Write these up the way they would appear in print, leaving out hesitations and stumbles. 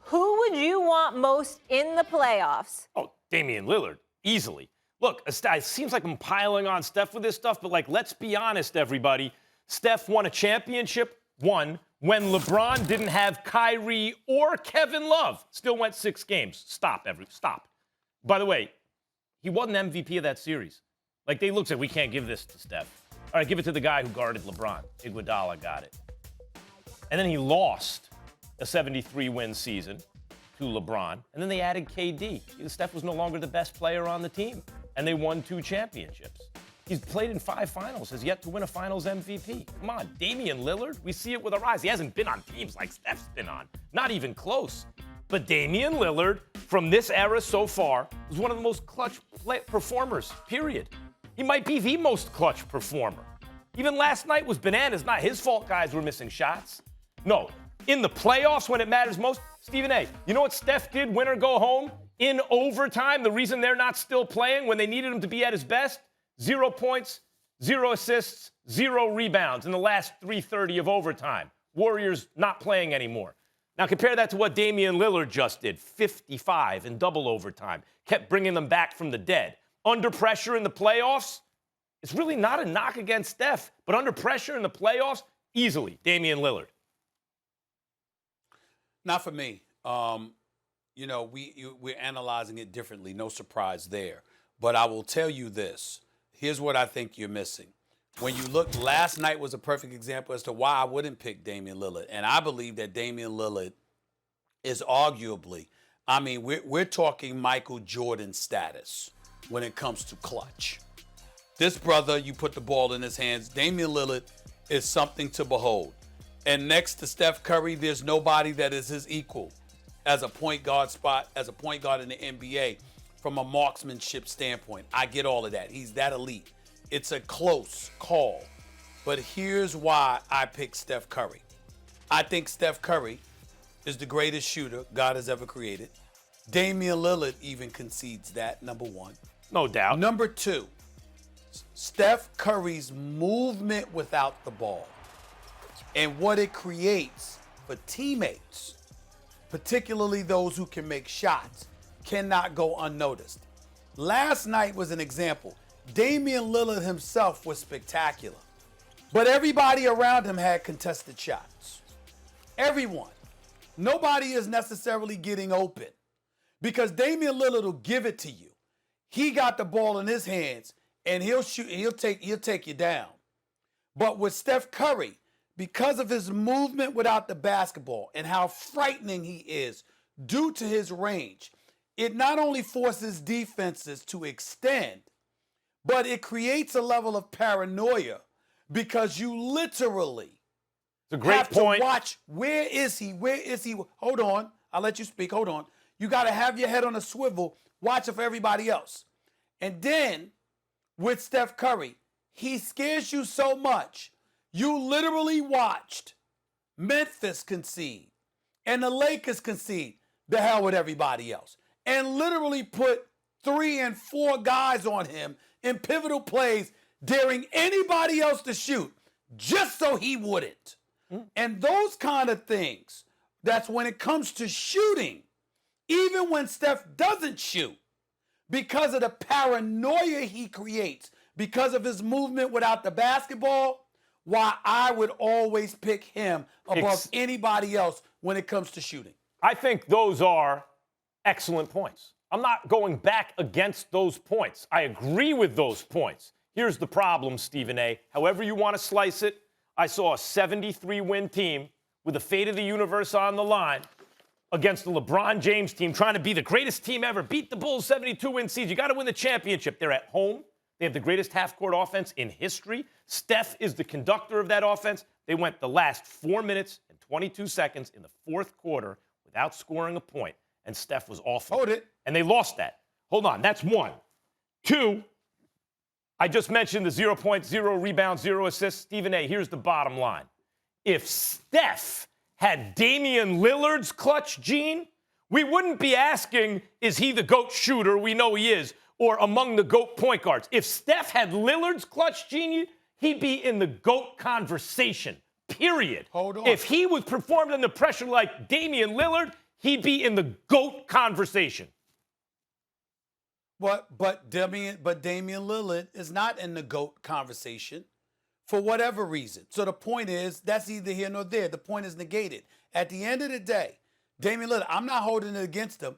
Who would you want most in the playoffs? Oh, Damian Lillard, easily. Look, it seems like I'm piling on Steph with this stuff, but, let's be honest, everybody. Steph won a championship, when LeBron didn't have Kyrie or Kevin Love. Still went 6 games. Stop. By the way, he won the MVP of that series. They looked at, we can't give this to Steph. All right, give it to the guy who guarded LeBron. Iguodala got it. And then he lost a 73-win season to LeBron. And then they added KD. Steph was no longer the best player on the team. And they won 2 championships. He's played in 5 finals, has yet to win a finals MVP. Come on, Damian Lillard, we see it with our eyes. He hasn't been on teams like Steph's been on. Not even close. But Damian Lillard, from this era so far, is one of the most clutch performers, period. He might be the most clutch performer. Even last night was bananas. Not his fault guys were missing shots. No, in the playoffs when it matters most, Stephen A., you know what Steph did, win or go home? In overtime, the reason they're not still playing when they needed him to be at his best? 0 points, 0 assists, 0 rebounds in the last 3:30 of overtime. Warriors not playing anymore. Now compare that to what Damian Lillard just did, 55 in double overtime. Kept bringing them back from the dead. Under pressure in the playoffs, it's really not a knock against Steph, but under pressure in the playoffs, easily Damian Lillard. Not for me. We're analyzing it differently. No surprise there. But I will tell you this. Here's what I think you're missing. When you look, last night was a perfect example as to why I wouldn't pick Damian Lillard. And I believe that Damian Lillard is arguably, we're talking Michael Jordan status when it comes to clutch. This brother, you put the ball in his hands. Damian Lillard is something to behold. And next to Steph Curry, there's nobody that is his equal as a point guard in the NBA from a marksmanship standpoint. I get all of that. He's that elite. It's a close call. But here's why I pick Steph Curry. I think Steph Curry is the greatest shooter God has ever created. Damian Lillard even concedes that, number one. No doubt. Number 2, Steph Curry's movement without the ball and what it creates for teammates, particularly those who can make shots, cannot go unnoticed. Last night was an example. Damian Lillard himself was spectacular, but everybody around him had contested shots. Everyone. Nobody is necessarily getting open because Damian Lillard will give it to you. He got the ball in his hands and he'll shoot and he'll take you down. But with Steph Curry, because of his movement without the basketball and how frightening he is due to his range, it not only forces defenses to extend, but it creates a level of paranoia because you literally have to watch, where is he? Hold on. I'll let you speak. Hold on. You got to have your head on a swivel, watching for everybody else. And then with Steph Curry, he scares you so much. You literally watched Memphis concede and the Lakers concede. The hell with everybody else. And literally put 3 and 4 guys on him in pivotal plays, daring anybody else to shoot just so he wouldn't. And those kind of things, that's when it comes to shooting, even when Steph doesn't shoot, because of the paranoia he creates, because of his movement without the basketball, why I would always pick him above anybody else when it comes to shooting. I think those are excellent points. I'm not going back against those points. I agree with those points. Here's the problem, Stephen A. However you want to slice it, I saw a 73-win team with the fate of the universe on the line against the LeBron James team trying to be the greatest team ever, beat the Bulls 72-win season. You got to win the championship. They're at home. They have the greatest half-court offense in history. Steph is the conductor of that offense. They went the last 4 minutes and 22 seconds in the fourth quarter without scoring a point, and Steph was awful. Hold it. And they lost that. Hold on, that's 1. 2, I just mentioned the 0 points, 0 rebounds, 0 assists. Stephen A., here's the bottom line. If Steph had Damian Lillard's clutch gene, we wouldn't be asking, is he the GOAT shooter? We know he is. Or among the GOAT point guards. If Steph had Lillard's clutch gene, he'd be in the GOAT conversation, period. Hold on. If he was performing under pressure like Damian Lillard, he'd be in the GOAT conversation. But Damian Lillard is not in the GOAT conversation for whatever reason. So the point is, that's either here nor there. The point is negated. At the end of the day, Damian Lillard, I'm not holding it against him,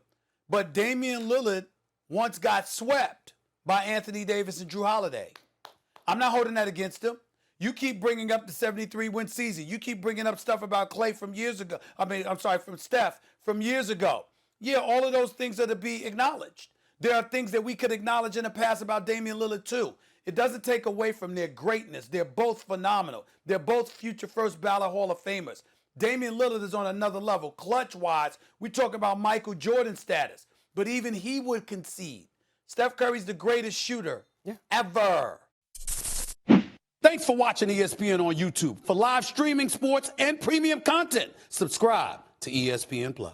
but Damian Lillard once got swept by Anthony Davis and Drew Holiday. I'm not holding that against him. You keep bringing up the 73-win season. You keep bringing up stuff about Clay from years ago. From Steph from years ago. Yeah, all of those things are to be acknowledged. There are things that we could acknowledge in the past about Damian Lillard too. It doesn't take away from their greatness. They're both phenomenal. They're both future first ballot Hall of Famers. Damian Lillard is on another level. Clutch-wise, we talk about Michael Jordan status. But even he would concede. Steph Curry's the greatest shooter ever. Thanks for watching ESPN on YouTube. For live streaming sports and premium content, subscribe to ESPN+.